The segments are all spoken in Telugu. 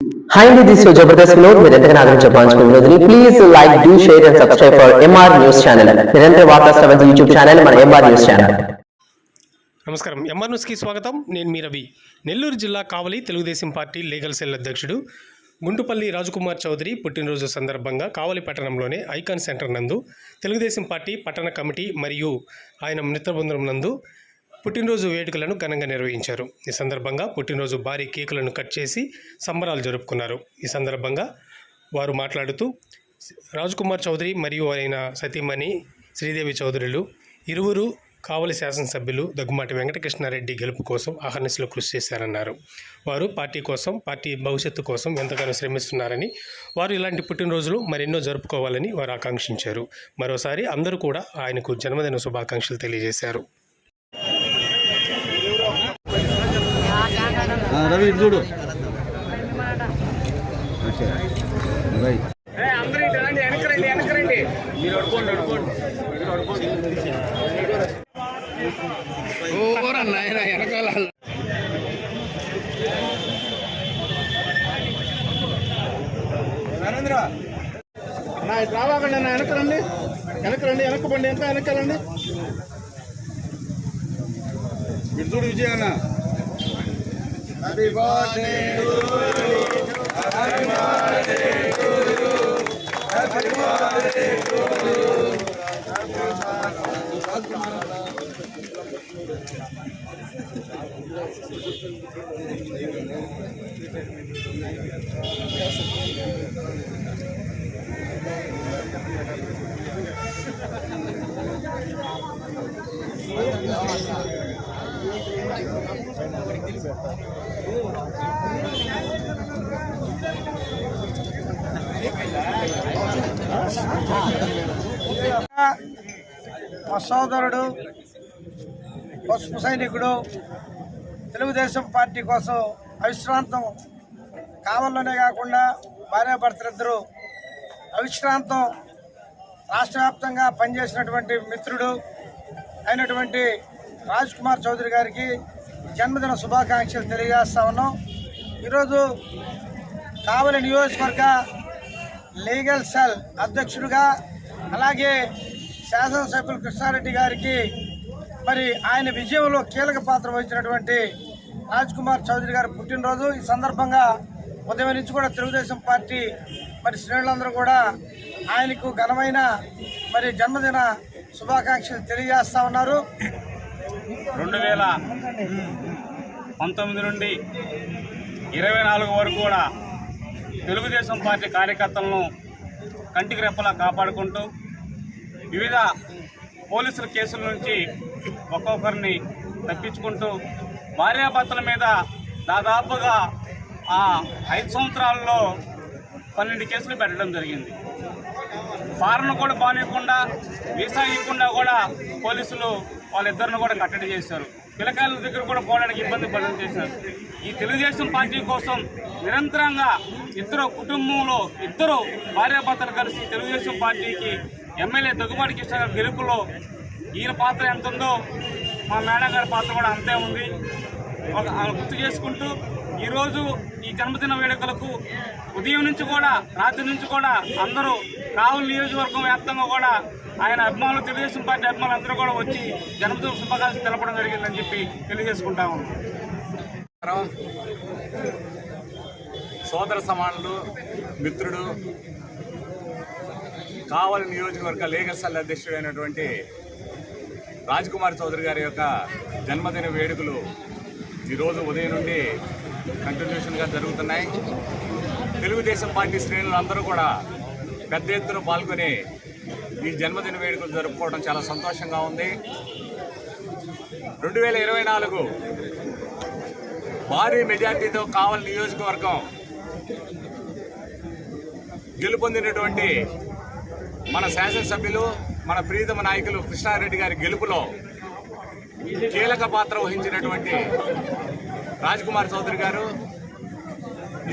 Hi, this is Jabardast Vinod. మీరు ఎంతగా ఆదరించే వినోద్ని please like do share and subscribe for MR news channel. నిరంతర వార్తా శ్రవణ యూట్యూబ్ ఛానల్ మన ఎంఆర్ న్యూస్ ఛానల్. నమస్కారం. ఎంఆర్ న్యూస్కి స్వాగతం. నేను మీ రవి. నెల్లూరు జిల్లా Kavali Telugu Desam party legal cell అధ్యక్షుడు గుంటుపల్లి రాజకుమార్ చౌదరి పుట్టినరోజు సందర్భంగా కావలి పట్టణంలోని ఐకాన్ సెంటర్ నందు తెలుగుదేశం పార్టీ పట్టణ కమిటీ మరియు ఆయన మిత్రబృందం నందు పుట్టినరోజు వేడుకలను ఘనంగా నిర్వహించారు. ఈ సందర్భంగా పుట్టినరోజు భారీ కేకులను కట్ చేసి సంబరాలు జరుపుకున్నారు. ఈ సందర్భంగా వారు మాట్లాడుతూ రాజకుమార్ చౌదరి మరియు ఆయన సతీమణి శ్రీదేవి చౌదరులు ఇరువురు కావలి శాసనసభ్యులు దగ్గుమాటి వెంకటకృష్ణారెడ్డి గెలుపు కోసం అహర్నిశలు కృషి చేశారన్నారు. వారు పార్టీ కోసం, పార్టీ భవిష్యత్తు కోసం ఎంతగానో శ్రమిస్తున్నారని, వారు ఇలాంటి పుట్టినరోజులు మరెన్నో జరుపుకోవాలని వారు ఆకాంక్షించారు. మరోసారి అందరూ కూడా ఆయనకు జన్మదిన శుభాకాంక్షలు తెలియజేశారు. రవి చూడు వెనకాల నరేంద్ర రావాకండి, వెనకరండి, వెనక్కండి, ఇంకా వెనకాలండి. ఇటు చూడు విజయ్ అన్న. Happy birthday to you. Happy birthday to you. Happy birthday to you. మా సోదరుడు, పసుపు సైనికుడు, తెలుగుదేశం పార్టీ కోసం అవిశ్రాంతం కావల్లోనే కాకుండా భార్యాభర్తలిద్దరూ అవిశ్రాంతం రాష్ట్ర వ్యాప్తంగా పనిచేసినటువంటి మిత్రుడు అయినటువంటి రాజ్కుమార్ చౌదరి గారికి జన్మదిన శుభాకాంక్షలు తెలియజేస్తా ఉన్నాం. ఈరోజు కావలి నియోజకవర్గ లీగల్ సెల్ అధ్యక్షుడిగా, అలాగే శాసనసభ్యులు కృష్ణారెడ్డి గారికి మరి ఆయన విజయంలో కీలక పాత్ర వహించినటువంటి రాజ్కుమార్ చౌదరి గారి పుట్టినరోజు. ఈ సందర్భంగా ఉదయం నుంచి కూడా తెలుగుదేశం పార్టీ మరి శ్రేణులందరూ కూడా ఆయనకు ఘనమైన మరి జన్మదిన శుభాకాంక్షలు తెలియజేస్తా ఉన్నారు. 2019 నుండి 24 వరకు కూడా తెలుగుదేశం పార్టీ కార్యకర్తలను కంటికి రెప్పలా కాపాడుకుంటూ వివిధ పోలీసుల కేసుల నుంచి ఒక్కొక్కరిని తప్పించుకుంటూ భార్యాభర్తల మీద దాదాపుగా 5 సంవత్సరాల్లో 12 కేసులు పెట్టడం జరిగింది. ఫారెన్ కూడా బానివ్వకుండా, వీసా ఇవ్వకుండా కూడా పోలీసులు వాళ్ళిద్దరిని కూడా కట్టడి చేశారు. పిల్లకాయల దగ్గర కూడా పోవడానికి ఇబ్బంది పడడం చేశారు. ఈ తెలుగుదేశం పార్టీ కోసం నిరంతరంగా కుటుంబంలో ఇద్దరు భార్యాభర్తలు కలిసి తెలుగుదేశం పార్టీకి ఎమ్మెల్యే దగ్గుమాటి కృష్ణ గారి గెలుపులో ఈయన పాత్ర ఎంత ఉందో మా మేడం గారి పాత్ర కూడా అంతే ఉంది. గుర్తు చేసుకుంటూ ఈరోజు ఈ జన్మదిన వేడుకలకు ఉదయం నుంచి కూడా, రాత్రి నుంచి కూడా అందరూ కావలి నియోజకవర్గం వ్యాప్తంగా కూడా ఆయన అభిమానులు, తెలుగుదేశం పార్టీ అభిమానులు అందరూ కూడా వచ్చి జన్మదిన శుభాకాంక్షలు తెలపడం జరిగిందని చెప్పి తెలియజేసుకుంటాము. సోదర సమానులు, మిత్రుడు, కావలి నియోజకవర్గ లీగల్ సెల్ అధ్యక్షుడైనటువంటి రాజ్కుమార్ చౌదరి గారి యొక్క జన్మదిన వేడుకలు ఈరోజు ఉదయం నుండి కంటిన్యూషన్గా జరుగుతున్నాయి. తెలుగుదేశం పార్టీ శ్రేణులు అందరూ కూడా పెద్ద ఎత్తున పాల్గొని ఈ జన్మదిన వేడుకలు జరుపుకోవడం చాలా సంతోషంగా ఉంది. 2024 భారీ మెజార్టీతో కావలి నియోజకవర్గం గెలుపొందినటువంటి మన శాసనసభ్యులు, మన ప్రియతమ నాయకులు కృష్ణారెడ్డి గారి గెలుపులో కీలక పాత్ర వహించినటువంటి రాజ్కుమార్ చౌదరి గారు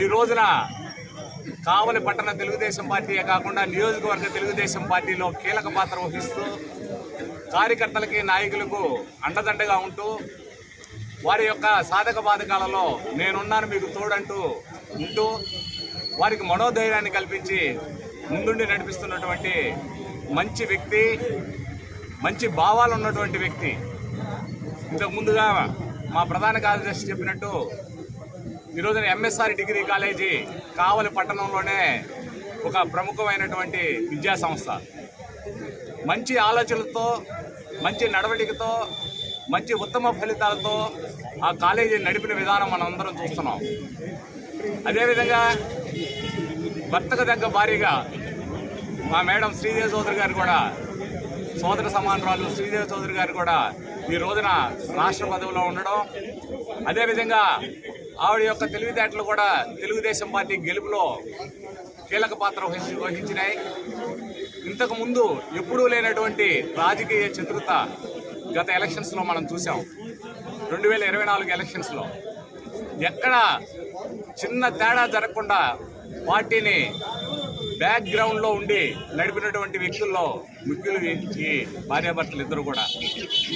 ఈ రోజున కావలి పట్టణ తెలుగుదేశం పార్టీయే కాకుండా నియోజకవర్గ తెలుగుదేశం పార్టీలో కీలక పాత్ర వహిస్తూ కార్యకర్తలకి, నాయకులకు అండదండగా ఉంటూ వారి యొక్క సాధక బాధకాలలో నేనున్నాను మీకు తోడంటూ ఉంటూ వారికి మనోధైర్యాన్ని కల్పించి ముందుండి నడిపిస్తున్నటువంటి మంచి వ్యక్తి, మంచి భావాలు ఉన్నటువంటి వ్యక్తి. ఇంతకు ముందుగా మా ప్రధాన కార్యదర్శి చెప్పినట్టు ఈరోజున ఎంఎస్ఆర్ డిగ్రీ కాలేజీ కావలి పట్టణంలోనే ఒక ప్రముఖమైనటువంటి విద్యా సంస్థ. మంచి ఆలోచనలతో, మంచి నడవడికతో, మంచి ఉత్తమ ఫలితాలతో ఆ కాలేజీ నడిపిన విధానం మనం అందరం చూస్తున్నాం. అదేవిధంగా భర్తకు దగ్గర భారీగా మా మేడం శ్రీదేవి చౌదరి గారు కూడా, సోదర సమానురాలు శ్రీదేవి చౌదరి గారు కూడా ఈ రోజున రాష్ట్ర పదవిలో ఉండడం, అదేవిధంగా ఆవిడ యొక్క తెలివితేటలు కూడా తెలుగుదేశం పార్టీ గెలుపులో కీలక పాత్ర వహించినాయి. ఇంతకు ముందు ఎప్పుడూ లేనటువంటి రాజకీయ చతురత గత ఎలక్షన్స్లో మనం చూసాం. 2024 ఎలక్షన్స్లో ఎక్కడ చిన్న తేడా జరగకుండా పార్టీని బ్యాక్గ్రౌండ్లో ఉండి నడిపినటువంటి వ్యక్తుల్లో ముఖ్యులు ఈ భార్యాభర్తలు ఇద్దరు కూడా.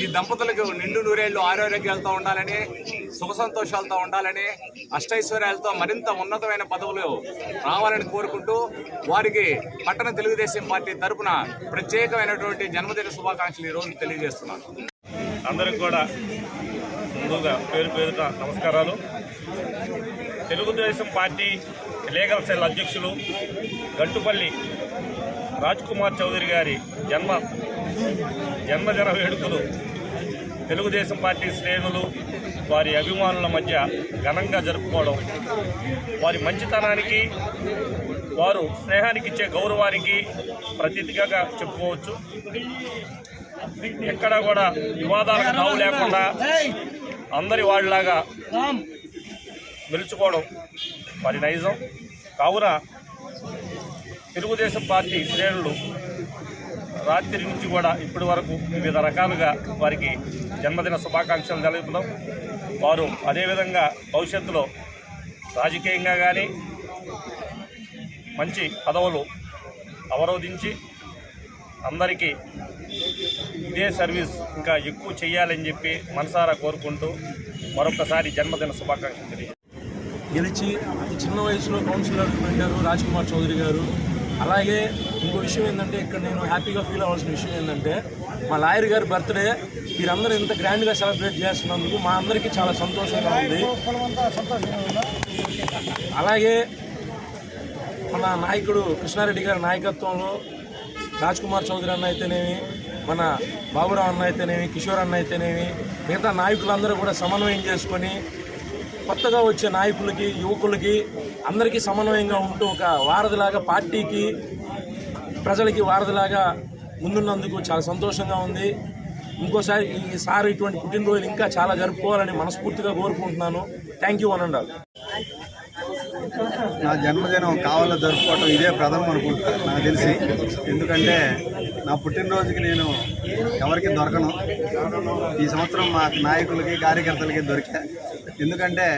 ఈ దంపతులకు నిండు నూరేళ్లు ఆరోగ్యాలతో ఉండాలని, సుఖ సంతోషాలతో ఉండాలని, అష్టైశ్వర్యాలతో మరింత ఉన్నతమైన పదవులు రావాలని కోరుకుంటూ వారికి పట్టణ తెలుగుదేశం పార్టీ తరఫున ప్రత్యేకమైనటువంటి జన్మదిన శుభాకాంక్షలు ఈరోజు తెలియజేస్తున్నాను. అందరికి కూడా ముందుగా పేరు పేరున నమస్కారాలు. తెలుగుదేశం పార్టీ లీగల్ సెల్ అధ్యక్షులు గంటుపల్లి రాజ్కుమార్ చౌదరి గారి జన్మదిన వేడుకలు తెలుగుదేశం పార్టీ శ్రేణులు, వారి అభిమానుల మధ్య ఘనంగా జరుపుకోవడం, వారి మంచితనానికి, వారు స్నేహానికి ఇచ్చే గౌరవానికి ప్రతీతిగా చెప్పుకోవచ్చు. ఎక్కడా కూడా వివాదాలకు తావు లేకుండా అందరి వాళ్ళలాగా నిలుచుకోవడం వారి నైజం. కావున తెలుగుదేశం పార్టీ శ్రేణులు రాత్రి నుంచి కూడా ఇప్పటి వరకు వివిధ రకాలుగా వారికి జన్మదిన శుభాకాంక్షలు తెలుపుతాం. వారు అదేవిధంగా భవిష్యత్తులో రాజకీయంగా కానీ మంచి పదవులు అవరోధించి అందరికీ ఇదే సర్వీస్ ఇంకా ఎక్కువ చేయాలని చెప్పి మనసారా కోరుకుంటూ మరొకసారి జన్మదిన శుభాకాంక్షలు తెలియజేస్తాను. గెలిచి అతి చిన్న వయసులో కౌన్సిలర్ పెట్టారు రాజ్కుమార్ చౌదరి గారు. అలాగే ఇంకో విషయం ఏంటంటే, ఇక్కడ నేను హ్యాపీగా ఫీల్ అవ్వాల్సిన విషయం ఏంటంటే, మా లాయర్ గారి బర్త్డే మీరందరూ ఇంత గ్రాండ్గా సెలబ్రేట్ చేస్తున్నందుకు మా అందరికీ చాలా సంతోషంగా ఉంది. అలాగే మన నాయకుడు కృష్ణారెడ్డి గారి నాయకత్వంలో రాజ్కుమార్ చౌదరి అన్న అయితేనేమి, మన బాబురావు అన్న అయితేనేమి, కిషోర్ అన్న అయితేనేమి, మిగతా నాయకులందరూ కూడా సమన్వయం చేసుకొని కొత్తగా వచ్చే నాయకులకి, యువకులకి అందరికీ సమన్వయంగా ఉంటూ ఒక వారధిలాగా పార్టీకి, ప్రజలకి వారధిలాగా ముందున్నందుకు చాలా సంతోషంగా ఉంది. ఇంకోసారి ఈసారి ఇటువంటి పుట్టినరోజులు ఇంకా చాలా జరుపుకోవాలని మనస్ఫూర్తిగా కోరుకుంటున్నాను. థ్యాంక్ యూ అనండి. నా జన్మదినం కావాలో జరుపుకోవటం ఇదే ప్రథమం అనుకుంటున్నాను నాకు తెలిసి. ఎందుకంటే నా పుట్టినరోజుకి నేను ఎవరికి దొరకను. ఈ సంవత్సరం మా నాయకులకి, కార్యకర్తలకి దొరికా. ఎందుకంటే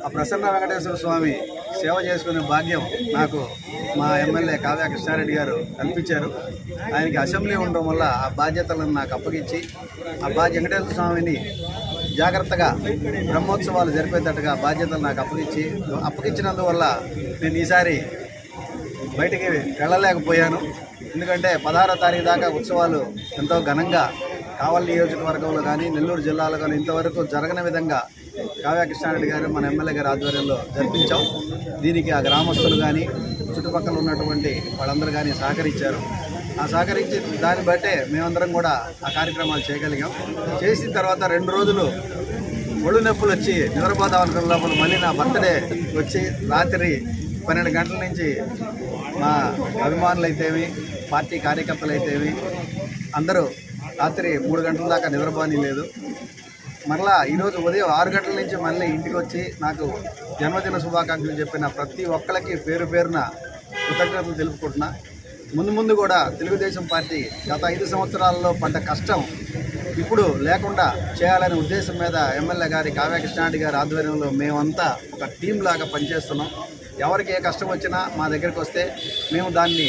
ఆ ప్రసన్న వెంకటేశ్వర స్వామి సేవ చేసుకునే భాగ్యం నాకు మా ఎమ్మెల్యే కావ్య కృష్ణారెడ్డి గారు కల్పించారు. ఆయనకి అసెంబ్లీ ఉండడం వల్ల ఆ బాధ్యతలను నాకు అప్పగించి, ఆ వెంకటేశ్వర స్వామిని జాగ్రత్తగా బ్రహ్మోత్సవాలు జరిపేటట్టుగా బాధ్యతలు నాకు అప్పగించినందువల్ల నేను ఈసారి బయటికి వెళ్ళలేకపోయాను. ఎందుకంటే 16వ తారీఖు దాకా ఉత్సవాలు ఎంతో ఘనంగా కావలి నియోజకవర్గంలో కానీ, నెల్లూరు జిల్లాలో కానీ ఇంతవరకు జరగని విధంగా కావ్య కృష్ణారెడ్డి గారు మన ఎమ్మెల్యే గారి ఆధ్వర్యంలో జరిపించాం. దీనికి ఆ గ్రామస్తులు కానీ, చుట్టుపక్కల ఉన్నటువంటి వాళ్ళందరూ కానీ సహకరించారు. ఆ సహకరించి దాన్ని బట్టే మేమందరం కూడా ఆ కార్యక్రమాలు చేయగలిగాం. చేసిన తర్వాత 2 రోజులు ఒళ్ళు నొప్పులు వచ్చి నిద్రపోదాం అనుకున్న లోపల మళ్ళీ నా బర్త్డే వచ్చి రాత్రి 12 గంటల నుంచి మా అభిమానులు అయితేవి, పార్టీ కార్యకర్తలు అయితేవి అందరూ రాత్రి 3 గంటల దాకా నిద్రపోని లేదు. మరలా ఈరోజు ఉదయం 6 గంటల నుంచి మళ్ళీ ఇంటికి వచ్చి నాకు జన్మదిన శుభాకాంక్షలు చెప్పిన ప్రతి ఒక్కరికి పేరు పేరున కృతజ్ఞతలు తెలుపుకుంటున్నా. ముందు కూడా తెలుగుదేశం పార్టీ గత 5 సంవత్సరాలలో పడ్డ కష్టం ఇప్పుడు లేకుండా చేయాలనే ఉద్దేశం మీద ఎమ్మెల్యే గారి కావ్య కృష్ణారెడ్డి గారి ఆధ్వర్యంలో మేమంతా ఒక టీం లాగా పనిచేస్తున్నాం. ఎవరికి ఏ కష్టం వచ్చినా మా దగ్గరికి వస్తే మేము దాన్ని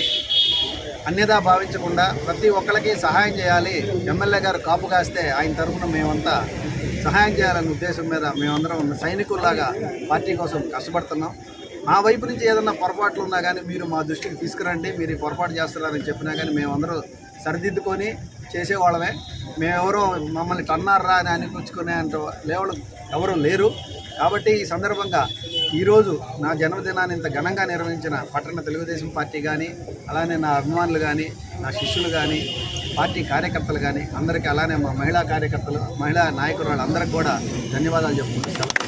అన్యదా భావించకుండా ప్రతి ఒక్కరికి సహాయం చేయాలి. ఎమ్మెల్యే గారు కాపు కాస్తే ఆయన తరఫున మేమంతా సహాయం చేయాలనే ఉద్దేశం మీద మేమందరం సైనికుల్లాగా పార్టీ కోసం కష్టపడుతున్నాం. మా వైపు నుంచి ఏదన్నా పొరపాట్లు ఉన్నా కానీ మీరు మా దృష్టికి తీసుకురండి, మీరు ఈ పొరపాటు చేస్తున్నారని చెప్పినా కానీ మేమందరం సరిదిద్దుకొని చేసేవాళ్ళమే. మేమెవరో మమ్మల్ని టన్నారా అని అనిపించుకునే అంత లేవలు ఎవరు లేరు. కాబట్టి ఈ సందర్భంగా ఈరోజు నా జన్మదినాన్ని ఇంత ఘనంగా నిర్వహించిన పట్టణ తెలుగుదేశం పార్టీ కానీ, అలానే నా అభిమానులు కానీ, నా శిష్యులు కానీ, పార్టీ కార్యకర్తలు కానీ అందరికీ, అలానే మా మహిళా కార్యకర్తలు, మహిళా నాయకులు వాళ్ళందరికీ కూడా ధన్యవాదాలు చెప్పుకుంటున్నాను.